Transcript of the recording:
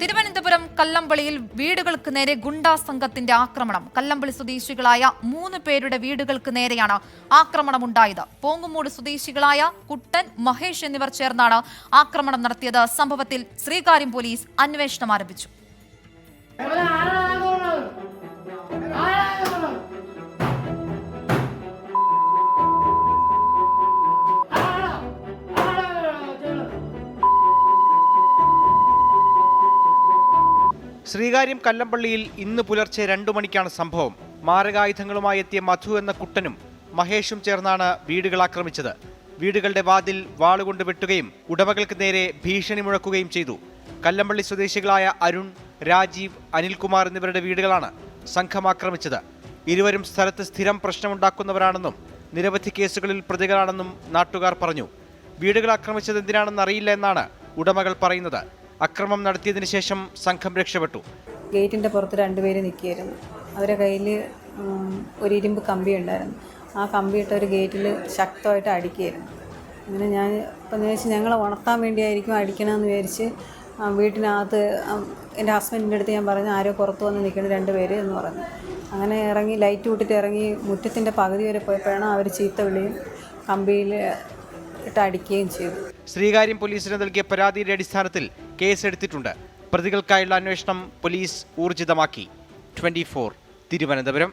തിരുവനന്തപുരം കല്ലമ്പള്ളിയിൽ വീടുകൾക്ക് നേരെ ഗുണ്ടാ സംഘത്തിന്റെ ആക്രമണം. കല്ലമ്പള്ളി സ്വദേശികളായ 3 പേരുടെ വീടുകൾക്ക് നേരെയാണ് ആക്രമണമുണ്ടായത്. പോങ്ങുമൂട് സ്വദേശികളായ കുട്ടൻ, മഹേഷ് എന്നിവർ ചേർന്നാണ് ആക്രമണം നടത്തിയത്. സംഭവത്തിൽ ശ്രീകാര്യം പോലീസ് അന്വേഷണം ആരംഭിച്ചു. ശ്രീകാര്യം കല്ലമ്പള്ളിയിൽ ഇന്ന് പുലർച്ചെ 2 മണിക്കാണ് സംഭവം. മാരകായുധങ്ങളുമായി എത്തിയ മധു എന്ന കുട്ടനും മഹേഷും ചേർന്നാണ് വീടുകൾ ആക്രമിച്ചത്. വീടുകളുടെ വാതിൽ വാളുകൊണ്ട് വെട്ടുകയും ഉടമകൾക്ക് നേരെ ഭീഷണി മുഴക്കുകയും ചെയ്തു. കല്ലമ്പള്ളി സ്വദേശികളായ അരുൺ, രാജീവ്, അനിൽകുമാർ എന്നിവരുടെ വീടുകളാണ് സംഘം ആക്രമിച്ചത്. ഇരുവരും സ്ഥലത്ത് സ്ഥിരം പ്രശ്നമുണ്ടാക്കുന്നവരാണെന്നും നിരവധി കേസുകളിൽ പ്രതികളാണെന്നും നാട്ടുകാർ പറഞ്ഞു. വീടുകൾ ആക്രമിച്ചത് എന്തിനാണെന്ന് അറിയില്ല എന്നാണ് ഉടമകൾ പറയുന്നത്. അക്രമം നടത്തിയതിനു ശേഷം സംഘം രക്ഷപ്പെട്ടു. ഗേറ്റിൻ്റെ പുറത്ത് 2 പേര് നിൽക്കുകയായിരുന്നു. അവരുടെ കയ്യിൽ ഒരു ഇരുമ്പ് കമ്പി ഉണ്ടായിരുന്നു. ആ കമ്പിയിട്ട ഒരു ഗേറ്റിൽ ശക്തമായിട്ട് അടിക്കുകയായിരുന്നു. അങ്ങനെ ഞാൻ ഇപ്പം വിചാരിച്ച് ഞങ്ങളെ ഉണർത്താൻ വേണ്ടിയായിരിക്കും അടിക്കണമെന്ന് വിചാരിച്ച് വീട്ടിനകത്ത് എൻ്റെ ഹസ്ബൻഡിൻ്റെ അടുത്ത് ഞാൻ പറഞ്ഞു, ആരോ പുറത്ത് വന്ന് നിൽക്കണം 2 പേര് എന്ന് പറഞ്ഞു. അങ്ങനെ ഇറങ്ങി ലൈറ്റ് വിട്ടിട്ട് ഇറങ്ങി മുറ്റത്തിൻ്റെ പകുതി വരെ പോയപ്പോഴാണ് അവർ ചീത്ത വിളിയും കമ്പിയിൽ അടിക്കുകയും ചെയ്തു. ശ്രീകാര്യം പോലീസിന് നൽകിയ പരാതിയുടെ അടിസ്ഥാനത്തിൽ കേസെടുത്തിട്ടുണ്ട്. പ്രതികൾക്കായുള്ള അന്വേഷണം പോലീസ് ഊർജിതമാക്കി. 24 തിരുവനന്തപുരം.